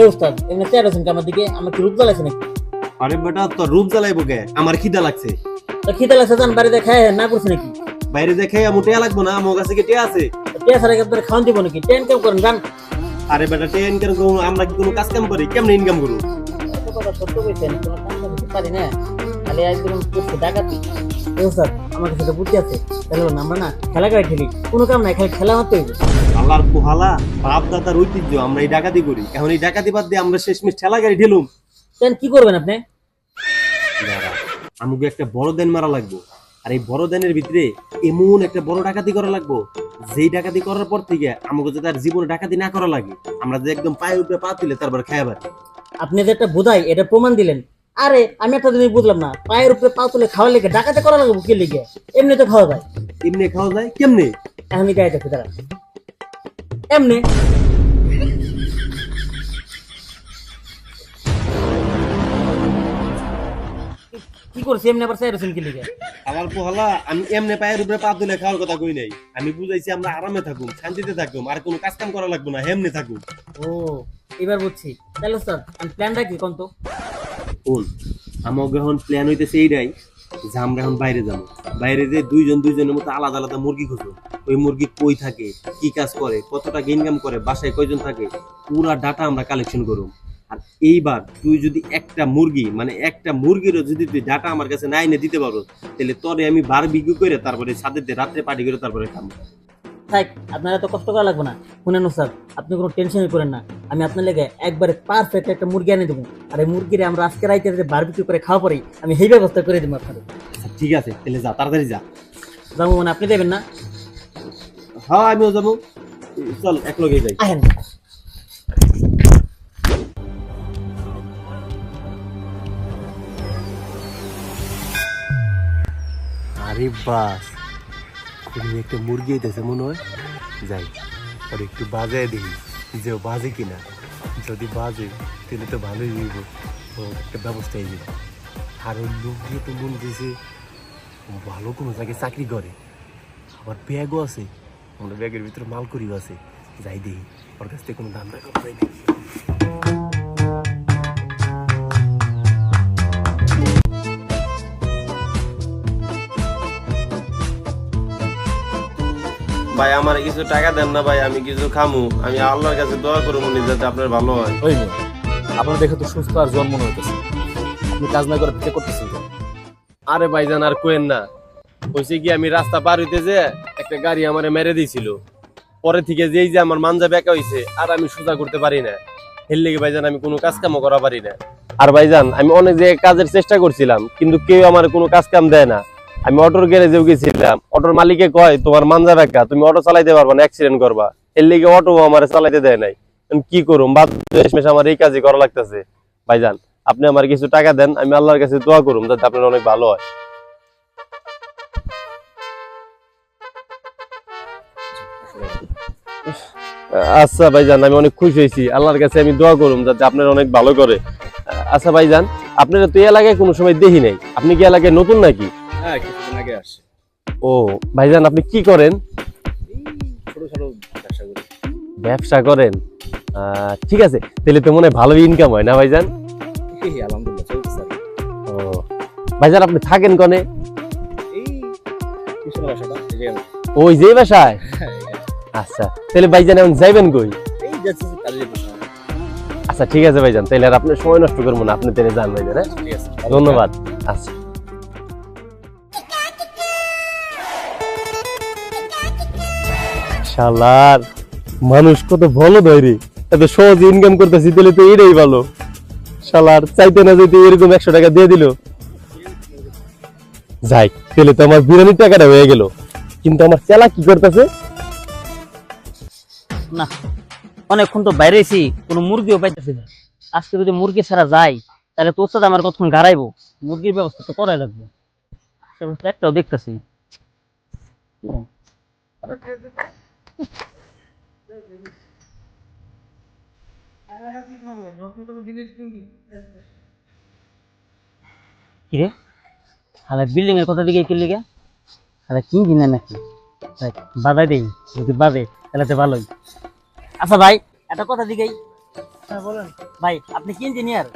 এ উস্তাদ এমনি চেয়ার আছেন আমার দিকে, আমার কি রূপ জ্বালাইছে নাকি? আরে বেটা তোর রূপ জ্বালাইবো কে? আমার খিদা লাগছে। তো খিদে লাগছে যান বাড়িতে খায় না করছে নাকি? বাইরে যে খেয়ে মোটে লাগবো না, আমার কাছে কি টিয়া আছে? টিয়া ছাড়া কি আপনার খাওয়ান দিব নাকি? টেন কেম করেন যান। আরে বেটা টিয়া ইনকাম করবো, আমরা কি কোনো কাজ কাম করি? কেমনে ইনকাম করবো? এত কথা সত্য কইছেন, কোনো কাম করতে পারি না, খালি একদম করছে ডাকাতি। এ উস্তাদ আমার কাছে তো বুদ্ধি আছে, তাহলে আমরা না খেলা করে খেলি, কোনো কাম নাই, খালি খেলা মারতে হইবে। আল্লাহর পোহালা, বাপ দাদার ঐতিহ্য, আমরা এই ডাকাতি করি। এখন এই ডাকাতি বাদ দিয়ে আমরা শেষমেশ ঠেলা গাড়ি ঢেলুম। তেন কি করবেন আপনি? আমাকে একটা বড় দেন মারা লাগবো, আর এই বড় দেনের ভিতরে এমন একটা বড় ডাকাতি করা লাগবো, যেই ডাকাতি করার পর থেকে আমাকে যাতে আর জীবনে ডাকাতি না করা লাগে, আমরা যে একদম পায়ের উপরে পা তুলে তারপর খাইয়া পারি। আপনি যে একটা বোধাই এটা প্রমাণ দিলেন। আরে আমি একটা জিনিস বুঝলাম না, পায়ের উপরে পা তুলে খাওয়ার লেগে ডাকাতে করা লাগবে কি লেগে? এমনি তো খাওয়া যায়। এমনি খাওয়া যায় কেমনে? এখনই গায়ে দেখে তারা এমনি কি করছে, এমনি আবার চাই রসুন কি লেগে? আমার পোহালা, আমি এমনি পায়ের উপরে পা তুলে খাওয়ার কথা কই নাই। আমি বুঝাইছি আমরা আরামে থাকুম, শান্তিতে থাকুম, আর কোনো কাজ কাম করা লাগবে না, হেমনে থাকুম। ও এবার বুঝছি। তাহলে স্যার আমি প্ল্যানটা কি কোন তো? কোন আমাকে এখন প্ল্যান হইতেছে এইটাই যে আমরা এখন বাইরে যাবো, বাইরে যে দুইজন দুইজনের মতো আলাদা আলাদা মুরগি খুঁজবো। ওই মুরগি কই থাকে, কি কাজ করে, কত টাকা ইনকাম করে, বাসায় কয়জন থাকে, পুরা ডাটা আমরা কালেকশন করব। আর এইবার তুই যদি একটা মুরগি, মানে একটা মুরগিরও যদি তুই ডাটা আমার কাছে না এনে দিতে পারো, তাহলে তোরে আমি বারবিকিউ করে তারপরে ছাদের দিয়ে রাত্রে পার্টি করে তারপরে খাবো। থাক, আপনারা তো কষ্ট করা লাগবে না। শুনেন স্যার, আপনি কোনো টেনশনই করেন না, আমি আপনার লেগে একবারে পারফেক্ট একটা মুরগি এনে দেবো। আর এই মুরগিরে আমরা আজকে রাইতে যে বারবিকিউ করে খাওয়া পরেই আমি সেই ব্যবস্থা করে দেবো আপনাদের। আচ্ছা, ঠিক আছে, তাহলে যা, তাড়াতাড়ি যা। যাবো মানে আপনি দেবেন না? হ্যাঁ আমিও যাবো, চল এক লগে যাই। আহেন। আরে বাস, খুবই একটা মুরগি হইতেছে মনে হয়। যাই আর একটু বাজায় দেখি যে ও বাজে কিনা। যদি বাজে তাহলে তো ভালোই হইব, ও একটা ব্যবস্থা হয়ে যাবে। আর ওই লোক দিয়ে তো মন দিয়েছে ভালো কোনো জায়গায় চাকরি করে, আবার ব্যাগও আছে, আমরা ব্যাগের ভিতরে মাল করিও আছে। যাই দেখি ওর কাছ থেকে কোনো দাম রাখা যায় নাকি। ভাই আমার কিছু টাকা দেন না ভাই, আমি কিছু খামু, আমি আল্লাহর কাছে দোয়া করবো যাতে আপনার ভালো হয়। ওই মেয়ে, আপনার দেখে তো সুস্থ আর জন্ম হইতেছে, আপনি কাজ না করে পিঠে করতেছেন কেন? আরে ভাইজান আর কোয়েন না, হয়েছে কি আমি রাস্তা পার হইতে যে একটা গাড়ি আমারে মেরে দিয়েছিল, পরে থেকে যেই যে আমার মানজা বেঁকা হইছে আর আমি সোজা করতে পারি না। এর লেগে ভাইজান আমি কোনো কাজ কামও করা পারি না। আর ভাইজান আমি অনেক যে কাজের চেষ্টা করছিলাম, কিন্তু কেউ আমার কোনো কাজ কাম দেয় না। আমি অটোর গ্যারেজেও গেছিলাম, অটোর মালিকে কয় তোমার মানজা বেঁকা, তুমি অটো চালাইতে পারবা না, অ্যাক্সিডেন্ট করবা। এর লেগে অটো আমার চালাইতে দেয় নাই। আমি কি করুম, বাদ শেষমেশ আমার এই কাজই করা লাগতেছে। ভাইজান আপনি আমার কিছু টাকা দেন, আমি আল্লাহর কাছে দোয়া করুম যাতে আপনার অনেক ভালো হয়। আচ্ছা ভাইজান আমি অনেক খুশি হয়েছি, আল্লাহর কাছে আমি দোয়া করুম যাতে আপনার অনেক ভালো করে। আচ্ছা ভাইজান, আপনারা তো এই এলাকায় কোনো সময় দেখি নাই, আপনি কি এলাকায় নতুন নাকি? হ্যাঁ, কিছুদিন আগে আসছে। ও ভাইজান আপনি কি করেন? ছোট ছোট ব্যবসা করি। ব্যবসা করেন? ঠিক আছে, তাহলে তো মনে হয় ভালোই ইনকাম হয় না ভাইজান? আলহামদুলিল্লাহ চলতেছে। ও ভাইজান আপনি থাকেন কনে? এই পিছনে বাসাটা, ওই যে বাসায়? আচ্ছা তাহলে ভাইজান এখন যাইবেন কই? এই যাচ্ছি কাজে যেতেছি। আচ্ছা ঠিক আছে ভাইজান, তাহলে আর আপনার সময় নষ্ট করবো না, আপনি তাহলে যান ভাইজান। হ্যাঁ ঠিক আছে, ধন্যবাদ। আচ্ছা শালার মানুষ কত ভালো ধরে, এত সহজ ইনকাম করতেছি, তাহলে তো এটাই ভালো। শালার চাইতে না চাইতে এরকম 100 টাকা দিয়ে দিল। যাই তাহলে তো আমার বিরিয়ানির টাকাটা হয়ে গেল, কিন্তু আমার চেলা কি করতেছে? না, অনেকক্ষণ তো বাইরেছি, কোনো মুরগিও পাইতেছি না। আজকে যদি মুরগি ছাড়া যাই তাহলে তোর সাথে আমার কতক্ষণ গাড়াইবো, মুরগির ব্যবস্থা তো করাই লাগবে। সে ব্যবস্থা একটাও দেখতেছি। কিরে হালে বিল্ডিং এর কথা দিকে কি লিগে হালে কি কিনে নাকি? বাজাই দেই, যদি বাজে তাহলে তো ভালোই। আচ্ছা ভাই একটা কথা দিকেই, হ্যাঁ বলেন। ভাই আপনি কি ইঞ্জিনিয়ার?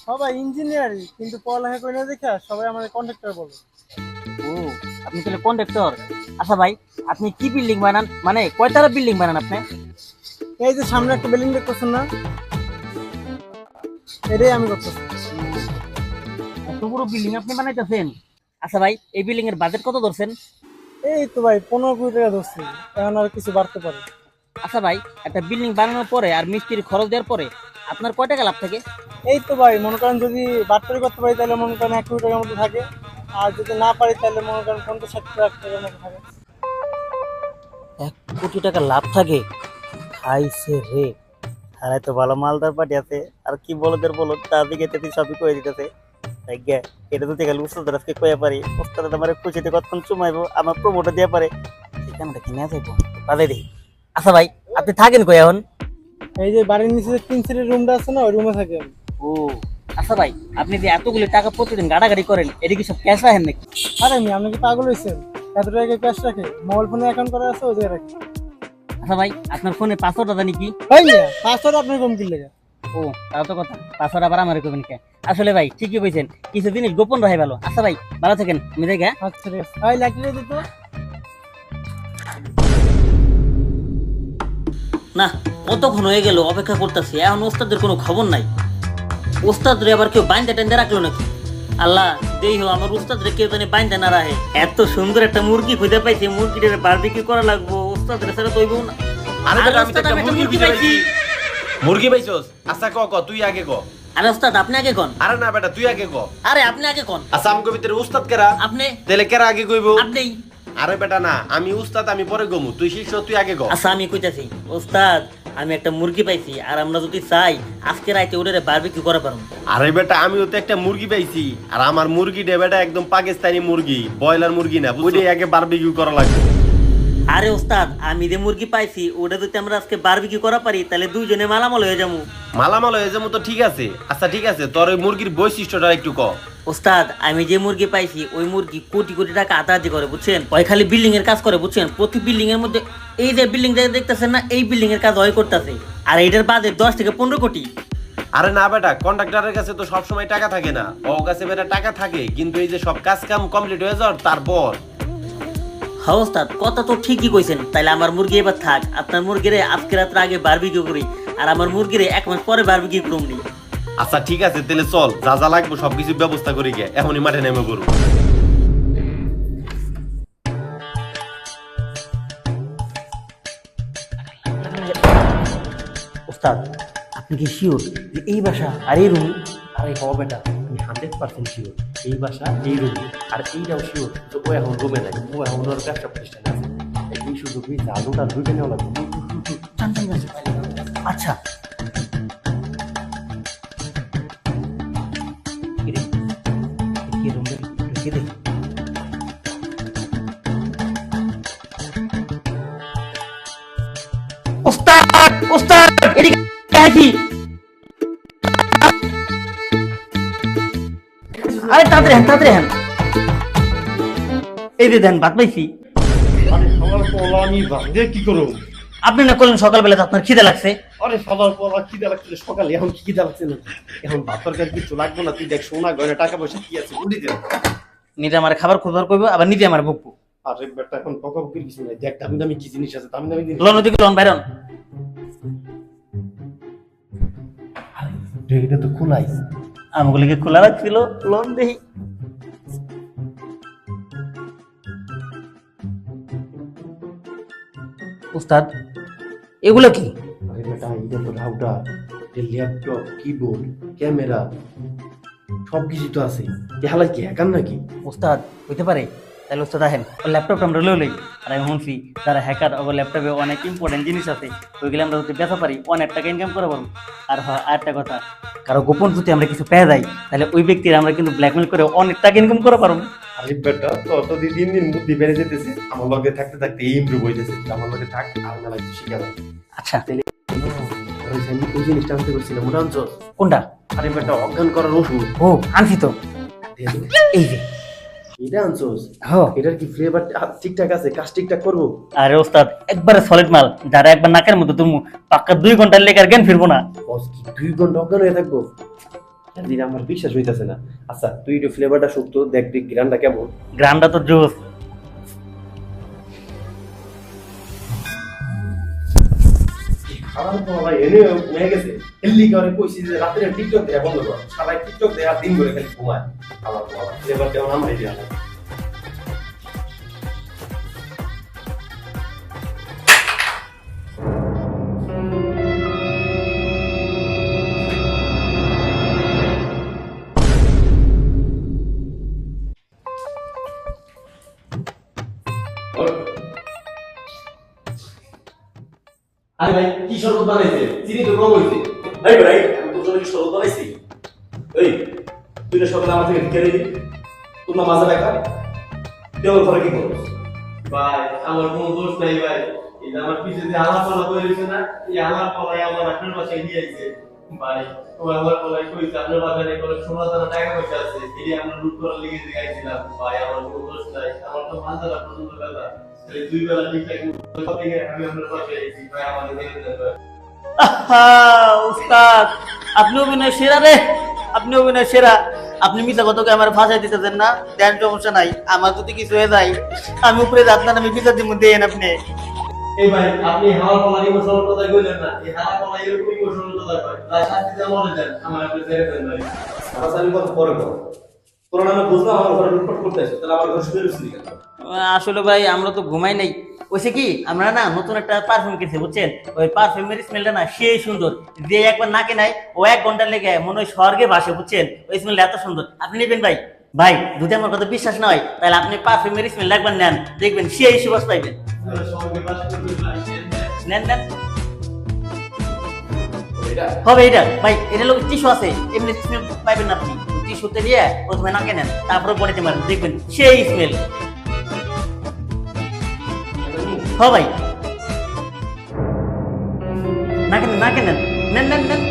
সবাই ইঞ্জিনিয়ারই, কিন্তু পড়ালেখা করে না দেখে সবাই আমাদের কন্ট্রাক্টর বলে। ও, আপনি তাহলে কন্ট্রাক্টর। আচ্ছা ভাই, আপনি কি বিল্ডিং বানান, মানে কয়তলা বিল্ডিং বানান আপনি? এই যে সামনে একটা বিল্ডিং দেখতেছেন না, এটাই আমি করতেছি। এত বড় বিল্ডিং আপনি বানাইতেছেন? আচ্ছা ভাই, এই বিল্ডিং এর বাজেট কত ধরছেন? এই তো ভাই 15 কোটি টাকা ধরছি, এখন আর কিছু বাড়তে পারে। আচ্ছা ভাই, একটা বিল্ডিং বানানোর পরে আর মিস্ত্রির খরচ দেওয়ার পরে আপনার কয় টাকা লাভ থাকে? এই তো ভাই মনে করেন যদি বাটপারি করতে পারি তাহলে মনে করেন 1 কোটি টাকার মতো থাকে, আর যদি না পারি তাহলে মনে করেন 50-60 লাখ টাকার মতো থাকে। 1 কোটি টাকা লাভ থাকে? খাইছে রে, আরে তো ভালো মালদার পার্টি আছে, আর কি বলদের বলো, তার দিকে তেতি সবই কয়ে দিতেছে। এটা তো দেখে উস্তাদ আজকে কয়ে পারি, উস্তাদ আমার খুশিতে কতক্ষণ চুমাইবো, আমার প্রমোটা দিয়ে পারে, সেখানে কিনে যাইবো বাদে দেখি। আচ্ছা ভাই, আপনি থাকেন কই এখন? এই যে বাড়ির নিচে যে 3 সিটের রুমটা আছে না, ওই রুমে থাকে আমি। ও আচ্ছা ভাই, আপনি যে এতগুলো টাকা প্রতিদিন গাড়াগাড়ি করেন, এটা কি সব ক্যাশ রাখেন নাকি? আরে আমি, আপনি কি পাগল হয়েছেন? এত টাকা ক্যাশ রাখে? মোবাইল ফোনে অ্যাকাউন্ট করা আছে, ওই জায়গায় রাখি। আচ্ছা ভাই, আপনার ফোনে পাসওয়ার্ডটা জানি কি? ভাই মিয়া, পাসওয়ার্ড আপনার কম কি লেগে? ও তাও তো কথা, পাসওয়ার্ড আবার আমার করবেন কে? আসলে ভাই ঠিকই বলছেন, কিছু জিনিস গোপন রাখা ভালো। আচ্ছা ভাই, ভালো থাকেন, আমি যাই গে। আচ্ছা ঠিক আছে, ভাই লাইট দিত। না, কতক্ষণ হয়ে গেল অপেক্ষা করতেছি, এখন ওস্তাদের কোনো খবর নাই। ওস্তাদরে আবার কেউ বাইন্দা টাইন্দা রাখলো নাকি? আল্লাহ দেই হো, আমার ওস্তাদরে কেউ জানি বাইন্দা না রাখে। এত সুন্দর একটা মুরগি খুঁজে পাইছি, মুরগিটারে বারবিকিউ করা লাগবো, ওস্তাদরে ছাড়া তৈবো না। আরে আরে বেটা, আমি তো ওস্তাদ, একটা আমি একটা মুরগি মুরগি খুঁজে পাইছি। পাইছি। মুরগি পাইছস? আচ্ছা ক ক, তুই আগে ক। আরে ওস্তাদ, আপনি আগে কোন? আরে না বেটা, তুই আগে ক। আরে আপনি আগে কোন? আচ্ছা আমি কবি তোর উস্তাদ কেরা? আপনি। তাহলে কেরা আগে কইব? আপনি। আরে বেটা না, আমি উস্তাদ, আমি পরে গমু, তুই শিষ্য, তুই আগে ক। আচ্ছা আমি কইতাছি, ওস্তাদ আমি একটা মুরগি পাইছি, আর আমরা যদি চাই আজকে রাতে ওটারে বারবিকিউ করা পারবো। আরে বেটা, আমিও তো একটা মুরগি পাইছি, আর আমার মুরগিটা বেটা একদম পাকিস্তানি মুরগি, ব্রয়লার মুরগি না, ওইটাই আগে বারবিকিউ করা লাগবে। আরে ওস্তাদ, আমি যে মুরগি পাইছি ওটা যদি আমরা আজকে বারবিকিউ করা পারি, তাহলে দুইজনে মালামাল হয়ে যাবো। মালামাল হয়ে যাবো তো ঠিক আছে। আচ্ছা ঠিক আছে, তোর ওই মুরগির বৈশিষ্ট্যটা একটু ক। ওস্তাদ, আমি যে মুরগি পাইছি ওই মুরগি কোটি কোটি টাকা আদাজি করে, বুঝছেন? ওই খালি বিল্ডিং এর কাজ করে, বুঝছেন? প্রতি বিল্ডিং এর মধ্যে এই যে বিল্ডিং দেখতেছেন না, এই বিল্ডিং এর কাজ ওই করতেছে, আর এটার বাদে 10 থেকে 15 কোটি। আরে না বেটা, কন্ট্রাক্টরের কাছে তো সবসময় টাকা থাকে না, ও কাছে বেটা টাকা থাকে, কিন্তু এই যে সব কাজ কাম কমপ্লিট হয়ে যাওয়ার তারপর। হ্যাঁ ওস্তাদ, কথা তো ঠিকই কইছেন। তাইলে আমার মুরগি এবার থাক, আপনার মুরগিরে আজকে রাত্রে আগে বারবিকিউ করি, আর আমার মুরগিরে 1 মাস পরে বারবিকিউ করুন। আচ্ছা ঠিক আছে, তাহলে চল, যা যা লাগবে সবকিছু ব্যবস্থা করে গিয়ে এখনই মাঠে নেমে পড়ব। ওস্তাদ, আপনি কি শিওর যে এই বাসা আর এই রুম? আরে হ বেটা, আমি 100% শিওর এই বাসা এই রুম, আর এইটাও শিওর যে ও এখন রুমে নাই, ও এখন ওর ব্যবসা প্রতিষ্ঠানে আছে। এই শুধু তুই জাদুটা রুমে নেওয়া লাগবে। আচ্ছা ওস্তাদ, ওস্তাদ এদিকে আসি। আরে তাড়াতাড়ি হ্যান, তাড়াতাড়ি হ্যান। এই যে দেন, ভাত পাইছি। আরে সবার পর আমি ভাঙে কি করব? আপনি না করলেন সকালবেলা তো আপনার খিদে লাগছে। আরে সবার পর খিদে লাগছে সকালে, এখন কি খিদে লাগছে না? এখন ভাত তরকারি কিছু লাগবে না, তুই দেখ সোনা গয়না টাকা পয়সা কি আছে উড়ি দে। নিজে আমার খাবার খোঁজার করবো, আবার নিজে আমার বকবো। আরে বেটা, এখন বকাবকির কিছু নাই, দেখ দামি দামি কি জিনিস আছে, দামি দামি জিনিস। লন ওদিকে, লন বাইরন। এটা তো খোলাই। আমগুলিকে খোলা রাখছিল, লন দেখি। উস্তাদ, এগুলো কি? আরে বেটা, এটা তো রাউটার, ল্যাপটপ, কিবোর্ড, ক্যামেরা সবকিছু তো আছে। এহালা কি হ্যাকার নাকি? উস্তাদ হইতে পারে। তাহলে উস্তাদ আহেন, ওর ল্যাপটপটা আমরা লই লই। আর আমি শুনছি যারা হ্যাকার, ওর ল্যাপটপে অনেক ইম্পর্টেন্ট জিনিস আছে, ওইগুলো আমরা যদি বেচা পারি অনেক টাকা ইনকাম করে পারবো। আর আরেকটা কথা, কারো গোপন যদি আমরা কিছু পেয়ে যাই, তাহলে ওই ব্যক্তির আমরা কিন্তু ব্ল্যাকমেল করে অনেক টাকা ইনকাম করে পারবো। আরে বেটা, তোর তো দিন দিন বুদ্ধি বেড়ে যেতেছে, আমার লগে থাকতে থাকতে এই ইমপ্রুভ হইতেছে। আমার লগে থাক, আর না লাগছে শিখাবে। আচ্ছা তাহলে ওই জিনিসটা আনতে করছিলাম, ওটা আনছো? কোনটা? আরে বেটা, অজ্ঞান করার ওষুধ। ও আনছি তো, এই যে। এটা আনছোস? হ্যাঁ এটার কি ফ্লেভার ঠিকঠাক আছে? কাজ ঠিকঠাক করবো? আরে ওস্তাদ একবারে সলিড মাল, যারা একবার নাকের মধ্যে তুমি পাক্কা 2 ঘন্টার লেগে আর জ্ঞান ফিরবো না। বস কি 2 ঘন্টা অজ্ঞান হয়ে থাকবো? দিন আমার বিশ্বাস হইতাছে না। আচ্ছা তুই একটু ফ্লেভারটা শুকতো দেখ দেখ গ্রানটা কেমন। গ্রামটা তো জোস। আমার তো ভাই এনে হয়ে গেছে। হেললি করে কইছি যে রাতে টিকটক দেয়া বন্ধ কর। সবাই টিকটক দেয়া দিন করে খালি ঘুমায়। আমার বাবা ফ্লেভার কেমন আমার আইডিয়া নাই। আরে ভাই কি শরবত বানাইছে? চিনি তো কম হইছে। এই ভাই আমি তোর জন্য কি শরবত বানাইছি? এই তুই না সকালে আমার থেকে ঢুকে দিবি, তোর না মাজা দেখা তুই আমার ঘরে কি করছিস? ভাই আমার কোনো দোষ নাই ভাই, এটা আমার পিছে যে আমার পলা কইছে না, এই আমার পলাই আমার আপনার বাসায় নিয়ে আইছে ভাই। ও আমার পলাই কইছে আপনার বাসায় কোনো সোনা দানা টাকা পয়সা আছে, এই আমরা লুট করার লেগে যাইছিলাম ভাই। আমার কোনো দোষ নাই, আমার তো মাঝারা পর্যন্ত কথা তাহলে 2 বেলা ঠিকঠাক মতো থেকে আমি আপনার বাসায় আইছি ভাই। আমাদের মেনে দেন ভাই। আহা, উস্তাদ আপনি অভিনয় সেরা রে, আপনি অভিনয় সেরা। আপনি মিথ্যা কথাকে আমার ফাঁসাই দিতেছেন না, দেন সমস্যা নাই। আমার যদি কিছু হয়ে যায় আমি উপরে যাত না, আমি বিচার দিব দেন আপনি। এই ভাই আপনি হাওয়া পলার ইমোশনাল কথা কইলেন না, এই হাওয়া পলা এরকম ইমোশনাল কথা কয় তাই শাস্তি দেওয়া মনে দেন আমার আপনি ছেড়ে দেন ভাই। আমার সাথে কথা পরে কর। তোর নামে বুঝলাম আমার ঘরে লুটপাট করতে আসছে, তাহলে আমার ঘরে শুয়ে রয়েছিলি কেন? আসলে ভাই আমরা তো ঘুমাই নাই, ওইসে কি আমরা না নতুন একটা পারফিউম কিনছি বুঝছেন, ওই পারফিউমের স্মেলটা না সেই সুন্দর, যে একবার নাকে নাই ও 1 ঘন্টা লেগে মনে হয় স্বর্গে বাসে বুঝছেন, ওই স্মেলটা এত সুন্দর। আপনি নেবেন ভাই? ভাই যদি আমার কথা বিশ্বাস না হয় তাহলে আপনি পারফিউমের স্মেল একবার নেন, দেখবেন সেই সুবাস পাইবেন। আমরা সঙ্গে বাসা করতে ভাই। নেন নেন এটা হবে এটা ভাই, এটা লোক টিস্যু আছে, এমনি স্মেল পাইবেন না আপনি। টিস্যুতে দিয়ে প্রথমে নাকে নেন, তারপরে বডিতে মারেন, দেখবেন সেই স্মেল। হ ভাই নাকে নেন, নাকে নেন, নেন নেন নেন।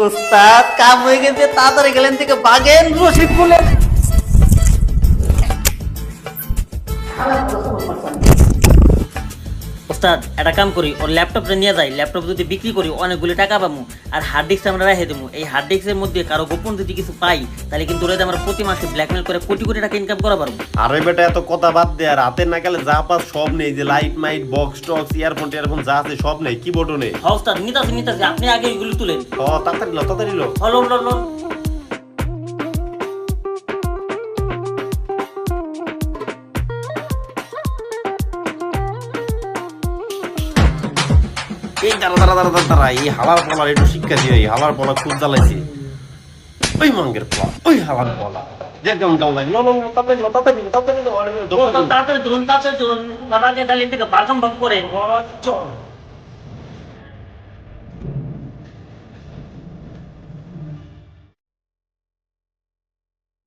উস্তাদ কাম হয়ে গেছে, তাড়াতাড়ি গেলেন থেকে বাগেন রশি খুলেন। ওস্তাদ একটা কাম করি, ওর ল্যাপটপটা নিয়ে যাই, ল্যাপটপ যদি বিক্রি করি অনেকগুলো টাকা পাবো, আর হার্ড ডিস্ক আমরা রেখে দেবো। এই হার্ড ডিস্কের মধ্যে কারো গোপন যদি কিছু পাই তাহলে কিন্তু ওরা আমরা প্রতি মাসে ব্ল্যাকমেল করে কোটি কোটি টাকা ইনকাম করা পারবো। আরে বেটা এত কথা বাদ দে, আর হাতের নাগালে যা পাস সব নেই, যে লাইট মাইট বক্স টক্স ইয়ারফোন টিয়ারফোন যা আছে সব নেই, কিবোর্ডও নেই। হ্যাঁ ওস্তাদ নিতাছি নিতাছি, আপনি আগে এগুলো তুলেন। ও তাড়াতাড়ি লো তাড়াতাড়ি লো। হলো হলো হলো। এই দাঁড়া দাঁড়া দাঁড়া দাঁড়া দাঁড়া, এই হালার পলার একটু শিক্ষা দিয়ে, এই হালার পলা খুব জ্বালাইছে। ওই মাঙ্গের পলা, ওই হালার পলা যে যেমন জ্বালাই লো লো লো, তাড়াতাড়ি লো তাড়াতাড়ি লো, তাড়াতাড়ি লো, তাড়াতাড়ি তুলুন, তাড়াতাড়ি তুলুন, বাবাকে ডালিম থেকে বাগম ভাগ করে। চল